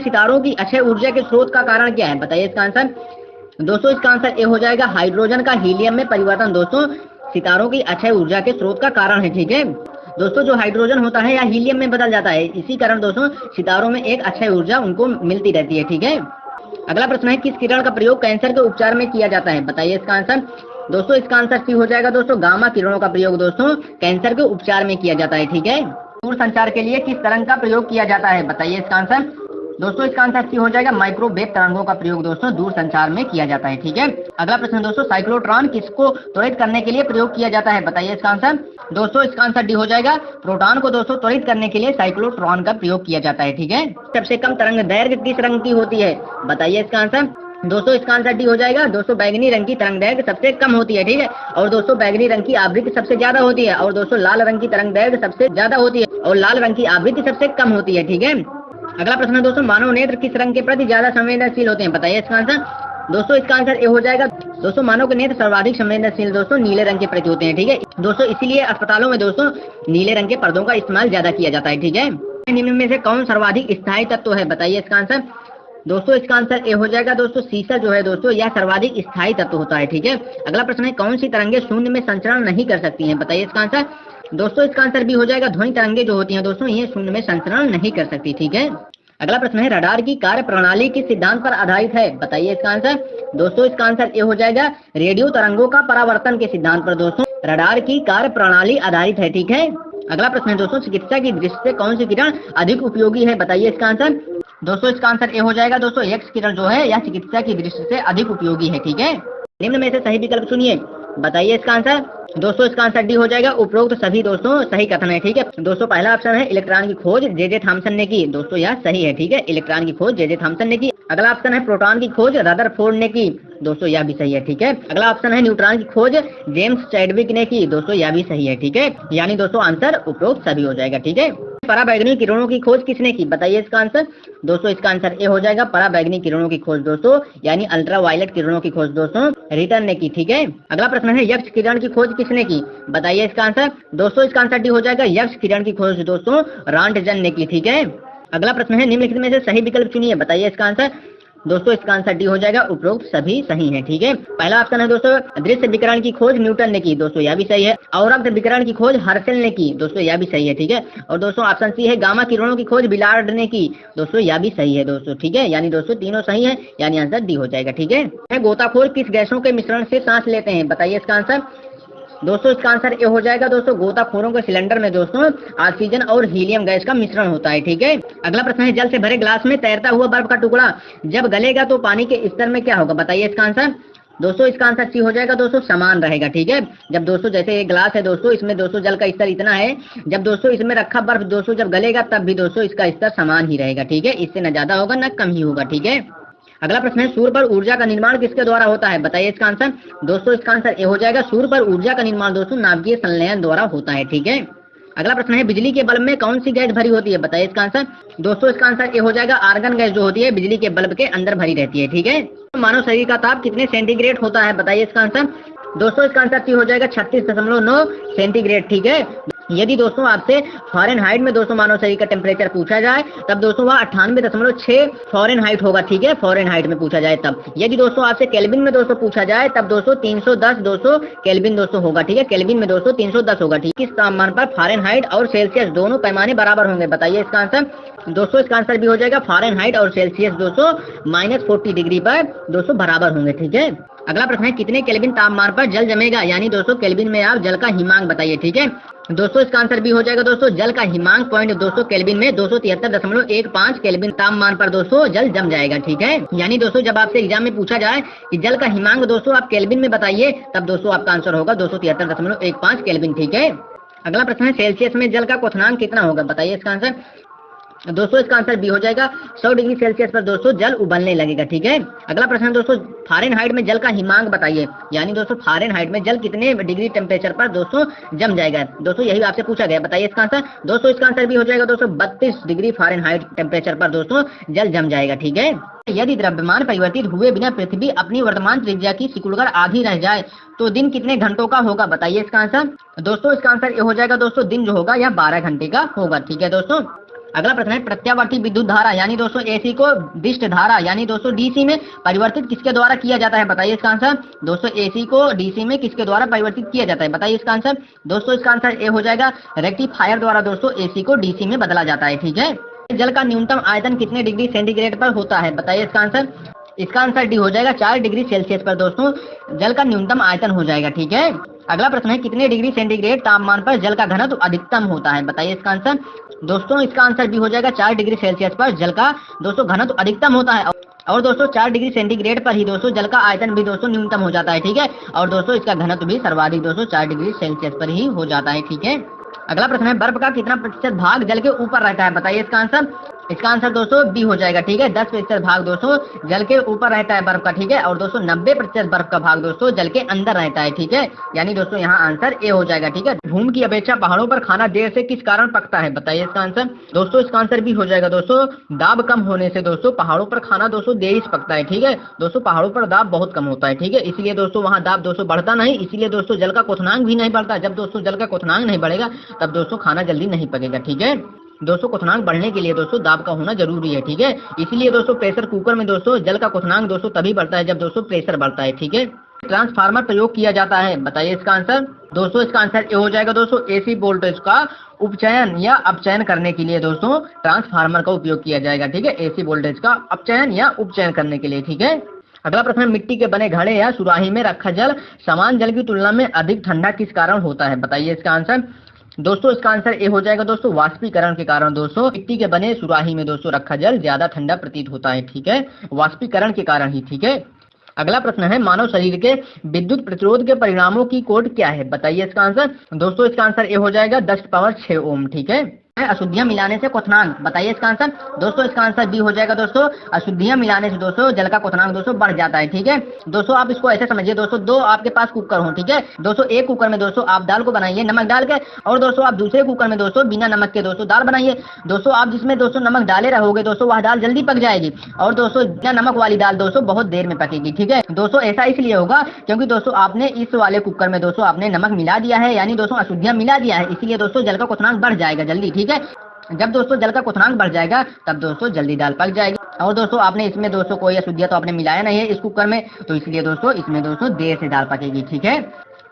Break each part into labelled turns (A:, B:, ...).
A: सितारों की अक्षय ऊर्जा के स्रोत का कारण क्या है? बताइए इसका आंसर। दोस्तों इसका आंसर ए हो जाएगा हाइड्रोजन का हीलियम में परिवर्तन। दोस्तों सितारों की अक्षय ऊर्जा के स्रोत का कारण है, ठीक है। दोस्तों जो हाइड्रोजन होता है या हीलियम में बदल जाता है, इसी कारण दोस्तों सितारों में एक अक्षय ऊर्जा उनको मिलती रहती है, ठीक है। अगला प्रश्न है, किस किरण का प्रयोग कैंसर के उपचार में किया जाता है? बताइए इसका आंसर। दोस्तों इसका आंसर सी हो जाएगा दोस्तों गामा किरणों का प्रयोग दोस्तों कैंसर के उपचार में किया जाता है, ठीक है। दूर संचार के लिए किस तरंग का प्रयोग किया जाता है? बताइए इसका आंसर। दोस्तों इसका आंसर सी हो जाएगा माइक्रोवेव तरंगों का प्रयोग दोस्तों दूर संचार में किया जाता है, ठीक है। अगला प्रश्न दोस्तों, साइक्लोट्रॉन किसको त्वरित करने के लिए प्रयोग किया जाता है? बताइए इसका आंसर। दोस्तों इसका आंसर डी हो जाएगा प्रोटॉन को दोस्तों त्वरित करने के लिए साइक्लोट्रॉन का प्रयोग किया जाता है, ठीक है। सबसे कम तरंग दैर्घ्य किस रंग की होती है? बताइए इसका आंसर। दोस्तों इसका आंसर डी हो जाएगा दोस्तों बैगनी रंग की तरंग दैर्घ्य सबसे कम होती है, ठीक है। और दोस्तों बैगनी रंग की आवृत्ति सबसे ज्यादा होती है, और दोस्तों लाल रंग की तरंग दैर्घ्य सबसे ज्यादा होती है, और लाल रंग की आवृत्ति सबसे कम होती है, ठीक है। अगला प्रश्न है दोस्तों, मानव नेत्र किस रंग के प्रति ज्यादा संवेदनशील होते हैं? बताइए इसका आंसर। दोस्तों इसका आंसर ए हो जाएगा दोस्तों मानव के नेत्र सर्वाधिक संवेदनशील दोस्तों नीले रंग के प्रति होते हैं, ठीक है। दोस्तों इसीलिए अस्पतालों में दोस्तों नीले रंग के पर्दों का इस्तेमाल ज्यादा किया जाता है, ठीक है। निम्न में से कौन सर्वाधिक स्थायी तत्व है? बताइए इसका आंसर। दोस्तों इसका आंसर ए हो जाएगा दोस्तों सीसा जो है दोस्तों यह सर्वाधिक स्थायी तत्व होता है, ठीक है। अगला प्रश्न है, कौन सी तरंगे शून्य में संचरण नहीं कर सकती हैं? बताइए इसका आंसर। दोस्तों इसका आंसर भी हो जाएगा ध्वनि तरंगे जो होती हैं दोस्तों ये शून्य में संचरण नहीं कर सकती, ठीक है। अगला प्रश्न है, रडार की कार्य प्रणाली किस सिद्धांत पर आधारित है? बताइए इसका आंसर। दोस्तों इसका आंसर ए हो जाएगा रेडियो तरंगों का परावर्तन के सिद्धांत पर दोस्तों रडार की कार्य प्रणाली आधारित है, ठीक है। अगला प्रश्न है दोस्तों, चिकित्सा की दृष्टि से कौन सी किरण अधिक उपयोगी है? बताइए इसका आंसर। दोस्तों इसका आंसर ए हो जाएगा दोस्तों एक्स किरण जो है यह चिकित्सा की दृष्टि से अधिक उपयोगी है, ठीक है। निम्न में से सही विकल्प चुनिए। बताइए इसका आंसर। दोस्तों इसका आंसर डी हो जाएगा उपरोक्त सभी दोस्तों सही कथन है, ठीक है। दोस्तों पहला ऑप्शन है इलेक्ट्रॉन की खोज जे थॉमसन ने की। दोस्तों यह सही है, ठीक है। इलेक्ट्रॉन की खोज जे थॉमसन ने की। अगला ऑप्शन है प्रोटॉन की खोज रदरफोर्ड ने की। दोस्तों यह भी सही है, ठीक है। अगला ऑप्शन है न्यूट्रॉन की खोज जेम्स चैडविक ने की। दोस्तों यह भी सही है, ठीक है। यानी दोस्तों आंसर उपरोक्त सभी हो जाएगा, ठीक है। पराबैंगनी किरणों की खोज किसने की? बताइए इसका आंसर। दोस्तों इसका आंसर ए हो जाएगा पराबैंगनी किरणों की खोज दोस्तों यानी अल्ट्रावायलेट किरणों की खोज दोस्तों रिटर्न ने की, ठीक है। अगला प्रश्न है, यक्ष किरण की खोज किसने की? बताइए इसका आंसर। दोस्तों इसका आंसर डी हो जाएगा यक्ष किरण की खोज दोस्तों रॉन्टजन ने की, ठीक है। अगला प्रश्न है, निम्नलिखित में से सही विकल्प चुनिए। बताइए इसका आंसर। दोस्तों इसका आंसर डी हो जाएगा उपरोक्त सभी सही है, ठीक है। पहला ऑप्शन है दोस्तों दृश्य विकिरण की खोज न्यूटन ने की। दोस्तों यह भी सही है। अवरक्त विकिरण की खोज हर्शल ने की। दोस्तों यह भी सही है, ठीक है। और दोस्तों ऑप्शन सी है गामा किरणों की खोज बिलार्ड ने की। दोस्तों यह भी सही है दोस्तों, ठीक है। यानी दोस्तों तीनों सही है, यानी आंसर डी हो जाएगा, ठीक है। गोताखोर किस गैसों के मिश्रण से सांस लेते हैं? बताइए इसका आंसर। दोस्तों इसका आंसर ए हो जाएगा दोस्तों गोताखोरों के सिलेंडर में दोस्तों ऑक्सीजन और हीलियम गैस का मिश्रण होता है, ठीक है। अगला प्रश्न है, जल से भरे ग्लास में तैरता हुआ बर्फ का टुकड़ा जब गलेगा तो पानी के स्तर में क्या होगा? बताइए इसका आंसर। दोस्तों इसका आंसर सी हो जाएगा दोस्तों समान रहेगा, ठीक है। जब दोस्तों जैसे एक ग्लास है दोस्तों इसमें दोस्तों जल का स्तर इतना है, जब दोस्तों इसमें रखा बर्फ दोस्तों जब गलेगा तब भी दोस्तों इसका स्तर समान ही रहेगा, ठीक है। इससे न ज्यादा होगा न कम ही होगा, ठीक है। अगला प्रश्न है, सूर्य पर ऊर्जा का निर्माण किसके द्वारा होता है? बताइए इसका आंसर। दोस्तों इसका आंसर ए हो जाएगा सूर्य पर ऊर्जा का निर्माण दोस्तों नाभिकीय संलयन द्वारा होता है, ठीक है। अगला प्रश्न है, बिजली के बल्ब में कौन सी गैस भरी होती है? बताइए इसका आंसर। दोस्तों इसका आंसर ए हो जाएगा आर्गन गैस जो होती है बिजली के बल्ब के अंदर भरी रहती है, ठीक है। मानव शरीर का ताप कितने सेंटीग्रेड होता है? बताइए इसका आंसर। दोस्तों इसका आंसर सी हो जाएगा 36.9 सेंटीग्रेड, ठीक है। यदि दोस्तों आपसे फॉरेनहाइट में दोस्तों मानव शरीर का टेम्परेचर पूछा जाए तब दोस्तों वह 98.6 फॉरेनहाइट होगा, ठीक है। फॉरेनहाइट में पूछा जाए तब। यदि दोस्तों आपसे केल्विन में दोस्तों पूछा जाए तब दोस्तों 310 दोस्तों केल्विन दोस्तों होगा, ठीक है। केल्विन में दोस्तों 310 होगा, ठीक है। किस तापमान पर फारेनहाइट और सेल्सियस दोनों पैमाने बराबर होंगे? बताइए इसका आंसर। दोस्तों इसका आंसर भी हो जाएगा फारेनहाइट और सेल्सियस दोस्तों -40 डिग्री पर दोस्तों बराबर होंगे, ठीक है। अगला प्रश्न है, कितने केल्विन तापमान पर जल जमेगा? यानी दोस्तों केल्विन में आप जल का हिमांक बताइए, ठीक है। दोस्तों इसका आंसर भी हो जाएगा दोस्तों जल का हिमांक पॉइंट दोस्तों केल्विन में 273.15 केल्विन तापमान पर दोस्तों जल जम जाएगा, ठीक है। यानी दोस्तों जब आपसे एग्जाम में पूछा जाए कि जल का हिमांक दोस्तों आप केल्विन में बताइए तब दोस्तों आपका आंसर होगा 273.15 केल्विन, ठीक है। अगला प्रश्न है, सेल्सियस में जल का क्वथनांक कितना होगा? बताइए इसका आंसर। दोस्तों इसका आंसर बी हो जाएगा 100 डिग्री सेल्सियस पर दोस्तों जल उबलने लगेगा, ठीक है। अगला प्रश्न दोस्तों फारेनहाइट में जल का हिमांक बताइए। यानी दोस्तों फारेनहाइट में जल कितने डिग्री टेम्परेचर पर दोस्तों जम जाएगा? दोस्तों यही आपसे पूछा गया, बताइए इसका आंसर। दोस्तों इसका आंसर भी हो जाएगा दोस्तों 32 डिग्री फारेनहाइट टेम्परेचर पर दोस्तों जल जम जाएगा, ठीक है। यदि द्रव्यमान परिवर्तित हुए बिना पृथ्वी अपनी वर्तमान त्रिज्या की सिकुड़कर आधी रह जाए तो दिन कितने घंटों का होगा? बताइए इसका आंसर। दोस्तों इसका आंसर ये हो जाएगा दोस्तों दिन जो होगा यह 12 घंटे का होगा, ठीक है दोस्तों। अगला प्रश्न है प्रत्यावर्ती विद्युत धारा यानी दोस्तों एसी को विशिष्ट धारा यानी दोस्तों डीसी में परिवर्तित किसके द्वारा किया जाता है? बताइए इसका आंसर। दोस्तों एसी को डीसी में किसके द्वारा परिवर्तित किया जाता है? बताइए इसका आंसर। दोस्तों इसका आंसर ए हो जाएगा, रेक्टिफायर द्वारा दोस्तों एसी को डीसी में बदला जाता है। ठीक है। जल का न्यूनतम आयतन कितने डिग्री सेंटीग्रेड पर होता है? बताइए इसका आंसर। इसका आंसर डी हो जाएगा, 4 डिग्री सेल्सियस पर दोस्तों जल का न्यूनतम आयतन हो जाएगा। ठीक है। अगला प्रश्न है कितने डिग्री सेंटीग्रेड तापमान पर जल का घनत्व अधिकतम होता है? बताइए इसका आंसर। दोस्तों इसका आंसर भी हो जाएगा, 4 डिग्री सेल्सियस पर जल का दोस्तों घनत्व अधिकतम होता है और दोस्तों 4 डिग्री सेंटीग्रेड पर ही दोस्तों जल का आयतन भी दोस्तों न्यूनतम हो जाता है। ठीक है। और दोस्तों इसका घनत्व भी सर्वाधिक दोस्तों 4 डिग्री सेल्सियस पर ही हो जाता है। ठीक है। अगला प्रश्न है बर्फ का कितना प्रतिशत भाग जल के ऊपर रहता है? बताइए इसका आंसर। इसका आंसर दोस्तों बी हो जाएगा। ठीक है। 10% भाग दोस्तों जल के ऊपर रहता है बर्फ का। ठीक है। और दोस्तों 90% बर्फ का भाग दोस्तों जल के अंदर रहता है। ठीक है। यानी दोस्तों यहाँ आंसर ए हो जाएगा। ठीक है। भूमि की अपेक्षा पहाड़ों पर खाना देर से किस कारण पकता है? बताइए इसका आंसर। दोस्तों इसका आंसर भी हो जाएगा दोस्तों, दाब कम होने से दोस्तों पहाड़ों पर खाना दोस्तों देरी से पकता है। ठीक है। दोस्तों पहाड़ों पर दाब बहुत कम होता है। ठीक है। इसलिए दोस्तों वहाँ दाब दोस्तों बढ़ता नहीं, इसीलिए दोस्तों जल का क्वथनांक भी नहीं बढ़ता। जब दोस्तों जल का क्वथनांक नहीं बढ़ेगा तब दोस्तों खाना जल्दी नहीं पकेगा। ठीक है। दोस्तों क्वथनांक बढ़ने के लिए दोस्तों दाब का होना जरूरी है। ठीक है। इसलिए दोस्तों प्रेशर कुकर में दोस्तों जल का क्वथनांक दोस्तों तभी बढ़ता है जब दोस्तों प्रेशर बढ़ता है। ठीक है। ट्रांसफार्मर प्रयोग किया जाता है? बताइए इसका आंसर। दोस्तों इसका आंसर ए हो जाएगा दोस्तों, एसी वोल्टेज का उपचयन या अपचयन करने के लिए दोस्तों ट्रांसफार्मर का उपयोग किया जाएगा। ठीक है। एसी वोल्टेज का अपचयन या उपचयन करने के लिए। ठीक है। अगला प्रश्न है मिट्टी के बने घड़े या सुराही में रखा जल समान जल की तुलना में अधिक ठंडा किस कारण होता है? बताइए इसका आंसर। दोस्तों इसका आंसर ए हो जाएगा दोस्तों, वाष्पीकरण के कारण दोस्तों मिट्टी के बने सुराही में दोस्तों रखा जल ज्यादा ठंडा प्रतीत होता है। ठीक है। वाष्पीकरण के कारण ही। ठीक है। अगला प्रश्न है मानव शरीर के विद्युत प्रतिरोध के परिणामों की कोड क्या है? बताइए इसका आंसर। दोस्तों इसका आंसर ए हो जाएगा 10⁻6 ओम। ठीक है। अशुद्धियां मिलाने से क्वथनांक? बताइए इसका आंसर। दोस्तों इसका आंसर बी हो जाएगा दोस्तों, अशुद्धियां मिलाने से दोस्तों जल का क्वथनांक दोस्तों बढ़ जाता है। ठीक है। दोस्तों आप इसको ऐसे समझिए दोस्तों, दो आपके पास कुकर हो। ठीक है। दोस्तों एक कुकर में दोस्तों आप दाल को बनाइए नमक डाल के, और दोस्तों आप दूसरे कुकर में दोस्तों बिना नमक के दोस्तों दाल बनाइए। दोस्तों आप जिसमें दोस्तों नमक डाले रहोगे दोस्तों वह दाल जल्दी पक जाएगी, और दोस्तों बिना नमक वाली दाल दोस्तों बहुत देर में पकेगी। ठीक है। दोस्तों ऐसा इसलिए होगा क्योंकि दोस्तों आपने इस वाले कुकर में दोस्तों आपने नमक मिला दिया है, यानी दोस्तों अशुद्धियां मिला दिया है, इसलिए दोस्तों जल का क्वथनांक बढ़ जाएगा जल्दी। ठीक है। जब दोस्तों जल का क्वथनांक बढ़ जाएगा तब दोस्तों जल्दी दाल पक जाएगी। और दोस्तों आपने इसमें दोस्तों कोई अशुद्धियां तो आपने मिलाया नहीं है इस कुकर में, तो इसलिए दोस्तों इसमें दोस्तों देर से दाल पकेगी। ठीक है।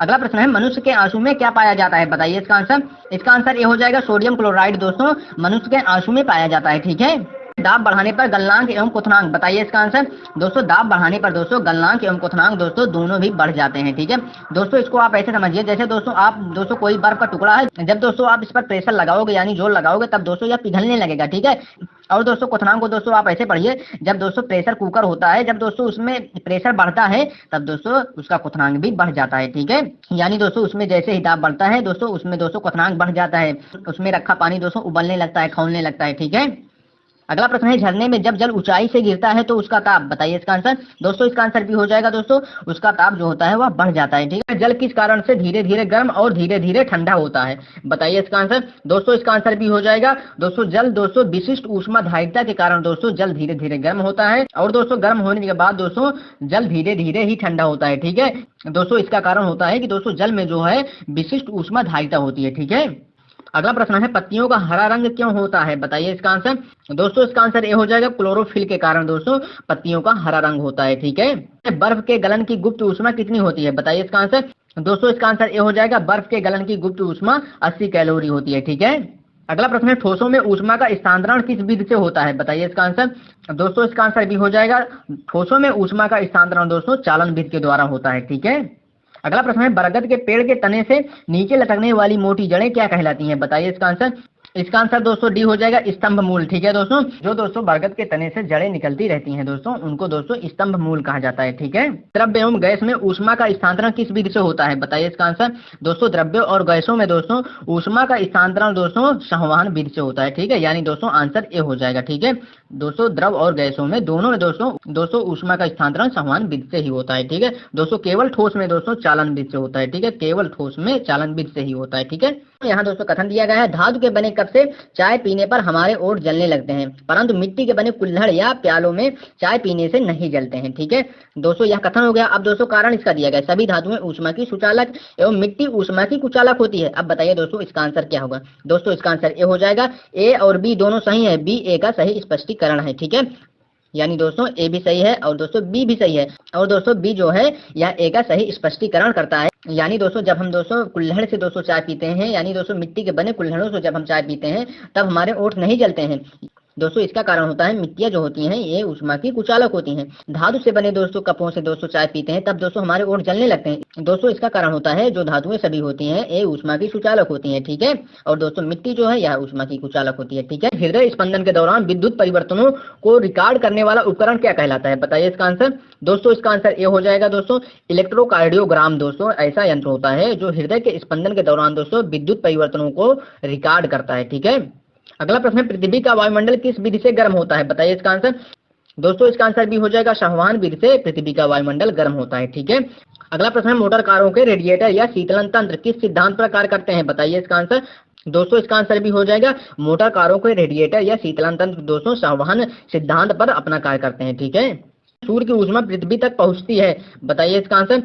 A: अगला प्रश्न है मनुष्य के आंसू में क्या पाया जाता है? बताइए इसका आंसर। इसका आंसर ये हो जाएगा सोडियम क्लोराइड दोस्तों मनुष्य के आंसू में पाया जाता है। ठीक है। दाब बढ़ाने पर गलनांक एवं क्वथनांक? बताइए इसका आंसर। दोस्तों दाब बढ़ाने पर दोस्तों गलनांक एवं क्वथनांक दोस्तों दोनों भी बढ़ जाते हैं। ठीक है। दोस्तों इसको आप ऐसे समझिए जैसे दोस्तों आप दोस्तों कोई बर्फ का टुकड़ा है, जब दोस्तों आप इस पर प्रेशर लगाओगे यानी जोर लगाओगे तब दोस्तों यह पिघलने लगेगा। ठीक है। और दोस्तों क्वथनांक को दोस्तों आप ऐसे पढ़िए, जब दोस्तों प्रेशर कुकर होता है, जब दोस्तों उसमें प्रेशर बढ़ता है तब दोस्तों उसका क्वथनांक भी बढ़ जाता है। ठीक है। यानी दोस्तों उसमें जैसे ही दाब बढ़ता है दोस्तों उसमें दोस्तों क्वथनांक बढ़ जाता है, उसमें रखा पानी दोस्तों उबलने लगता है, खौलने लगता है। ठीक है। अगला प्रश्न है झरने में जब जल ऊंचाई से गिरता है तो उसका ताप? बताइए इसका आंसर। दोस्तों इसका आंसर भी हो जाएगा दोस्तों, उसका ताप जो होता है वह बढ़ जाता है। ठीक है। जल किस कारण से धीरे धीरे गर्म और धीरे धीरे ठंडा होता है? बताइए इसका आंसर। दोस्तों इसका आंसर भी हो जाएगा दोस्तों, जल दोस्तों विशिष्ट ऊष्माधारिता के कारण दोस्तों जल धीरे धीरे गर्म होता है, और दोस्तों गर्म होने के बाद दोस्तों जल धीरे धीरे ही ठंडा होता है। ठीक है। दोस्तों इसका कारण होता है कि दोस्तों जल में जो है विशिष्ट ऊष्माधारिता होती है। ठीक है। अगला प्रश्न है पत्तियों का हरा रंग क्यों होता है? बताइए इसका आंसर। दोस्तों इसका आंसर ए हो जाएगा, क्लोरोफिल के कारण दोस्तों पत्तियों का हरा रंग होता है। ठीक है। बर्फ के गलन की गुप्त ऊष्मा कितनी होती है? बताइए इसका आंसर। दोस्तों इसका आंसर ए हो जाएगा, बर्फ के गलन की गुप्त ऊष्मा 80 कैलोरी होती है। ठीक है। अगला प्रश्न है ठोसों में ऊष्मा का स्थानांतरण किस विधि से होता है? बताइए इसका आंसर। दोस्तों इसका आंसर भी हो जाएगा, ठोसों में ऊष्मा का स्थानांतरण दोस्तों चालन विधि के द्वारा होता है। ठीक है। अगला प्रश्न है बरगद के पेड़ के तने से नीचे लटकने वाली मोटी जड़ें क्या कहलाती हैं? बताइए इसका आंसर। इसका आंसर दोस्तों डी हो जाएगा, स्तंभ मूल। ठीक है दोस्तों, जो दोस्तों बरगद के तने से जड़ें निकलती रहती हैं दोस्तों उनको दोस्तों स्तंभ मूल कहा जाता है। ठीक है। द्रव्य एवं गैस में ऊष्मा का स्थानांतरण किस विधि से होता है? बताइए इसका आंसर। दोस्तों द्रव्य और गैसों में दोस्तों ऊष्मा का स्थानांतरण दोस्तों संवहन विधि से होता है। ठीक है। यानी दोस्तों आंसर ए हो जाएगा। ठीक है। दोस्तों द्रव और गैसों में दोनों में दोस्तों ऊष्मा का स्थानांतरण संवहन विधि से ही होता है। ठीक है। दोस्तों केवल ठोस में दोस्तों चालन विधि से होता है। ठीक है। केवल ठोस में चालन विधि से ही होता है। ठीक है। यहाँ दोस्तों कथन दिया गया है धातु के बने तब से चाय पीने पर हमारे ओठ जलने लगते हैं, परंतु मिट्टी के बने कुल्हड़ या प्यालों में चाय पीने से नहीं जलते हैं। ठीक है दोस्तों, यह कथन हो गया। अब दोस्तों कारण इसका दिया गया, सभी धातुएं ऊष्मा की सुचालक एवं मिट्टी ऊष्मा की कुचालक होती है। अब बताइए दोस्तों इसका आंसर क्या होगा। दोस्तों इसका आंसर ए हो जाएगा। ए और बी दोनों सही है, बी ए का सही स्पष्टीकरण है। ठीक है, यानी दोस्तों ए भी सही है और दोस्तों बी भी सही है, और दोस्तों बी जो है यह ए का सही स्पष्टीकरण करता है। यानी दोस्तों जब हम दोस्तों कुल्हड़ से दोस्तों चाय पीते हैं, यानी दोस्तों मिट्टी के बने कुल्हड़ों से जब हम चाय पीते हैं तब हमारे ओठ नहीं जलते हैं। दोस्तों इसका कारण होता है मिट्टियां जो होती हैं ये ऊष्मा की कुचालक होती हैं। धातु से बने दोस्तों कपों से दोस्तों चाय पीते हैं तब दोस्तों हमारे ओठ जलने लगते हैं। दोस्तों इसका कारण होता है जो धातुएं सभी होती हैं ये ऊष्मा की सुचालक होती हैं। ठीक है, और दोस्तों मिट्टी जो है यह ऊष्मा की कुचालक होती है। ठीक है, हृदय स्पंदन के दौरान विद्युत परिवर्तनों को रिकॉर्ड करने वाला उपकरण क्या कहलाता है, बताइए इसका आंसर। दोस्तों इसका आंसर ए हो जाएगा। दोस्तों इलेक्ट्रोकार्डियोग्राम दोस्तों ऐसा यंत्र होता है जो हृदय के स्पंदन के दौरान दोस्तों विद्युत परिवर्तनों को रिकॉर्ड करता है। ठीक है, अगला प्रश्न है, पृथ्वी का वायुमंडल किस विधि से गर्म होता है, बताइए इसका आंसर। दोस्तों इसका आंसर भी हो जाएगा, संवहन विधि से पृथ्वी का वायुमंडल गर्म होता है। ठीक है, अगला प्रश्न है, मोटर कारों के रेडिएटर या शीतलन तंत्र किस सिद्धांत पर कार्य करते हैं, बताइए इसका आंसर। दोस्तों इसका आंसर भी हो जाएगा, मोटर कारों के रेडिएटर या शीतलन तंत्र दोस्तों संवहन सिद्धांत पर अपना कार्य करते हैं। ठीक है, सूर्य की ऊष्मा पृथ्वी तक पहुंचती है, बताइए इसका आंसर।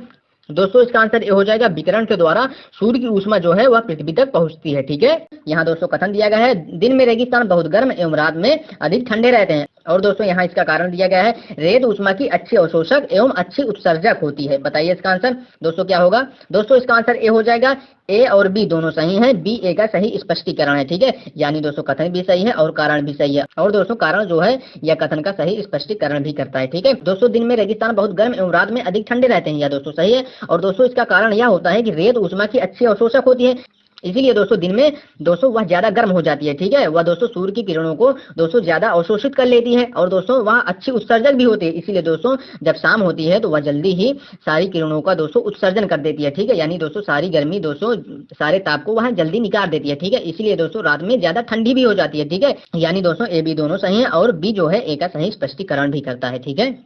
A: दोस्तों इसका आंसर ये हो जाएगा, विकिरण के द्वारा सूर्य की ऊष्मा जो है वह पृथ्वी तक पहुंचती है। ठीक है, यहाँ दोस्तों कथन दिया गया है, दिन में रेगिस्तान बहुत गर्म एवं रात में अधिक ठंडे रहते हैं। और दोस्तों यहाँ इसका कारण दिया गया है, रेत ऊष्मा की अच्छी अवशोषक एवं अच्छी उत्सर्जक होती है, बताइए इसका आंसर। दोस्तों क्या होगा। दोस्तों इसका आंसर ए हो जाएगा। ए और बी दोनों सही हैं, बी ए का सही स्पष्टीकरण है। ठीक है, यानी दोस्तों कथन भी सही है और कारण भी सही है, और दोस्तों कारण जो है यह कथन का सही स्पष्टीकरण भी करता है। ठीक है दोस्तों, दिन में रेगिस्तान बहुत गर्म एवं रात में अधिक ठंडे रहते हैं, यह दोस्तों सही है। और दोस्तों इसका कारण यह होता है कि रेत ऊष्मा की अच्छी अवशोषक होती है, इसीलिए दोस्तों दिन में दोस्तों वह ज्यादा गर्म हो जाती है। ठीक है, वह दोस्तों सूर्य की किरणों को दोस्तों ज्यादा अवशोषित कर लेती है, और दोस्तों वह अच्छी उत्सर्जक भी होती है, इसीलिए दोस्तों जब शाम होती है तो वह जल्दी ही सारी किरणों का दोस्तों उत्सर्जन कर देती है। ठीक है, यानी दोस्तों सारी गर्मी दोस्तों सारे ताप को वह जल्दी निकाल देती है। ठीक है, इसीलिए दोस्तों रात में ज्यादा ठंडी भी हो जाती है। ठीक है, यानी दोस्तों ए बी दोनों सही है और बी जो है ए का सही स्पष्टीकरण भी करता है। ठीक है।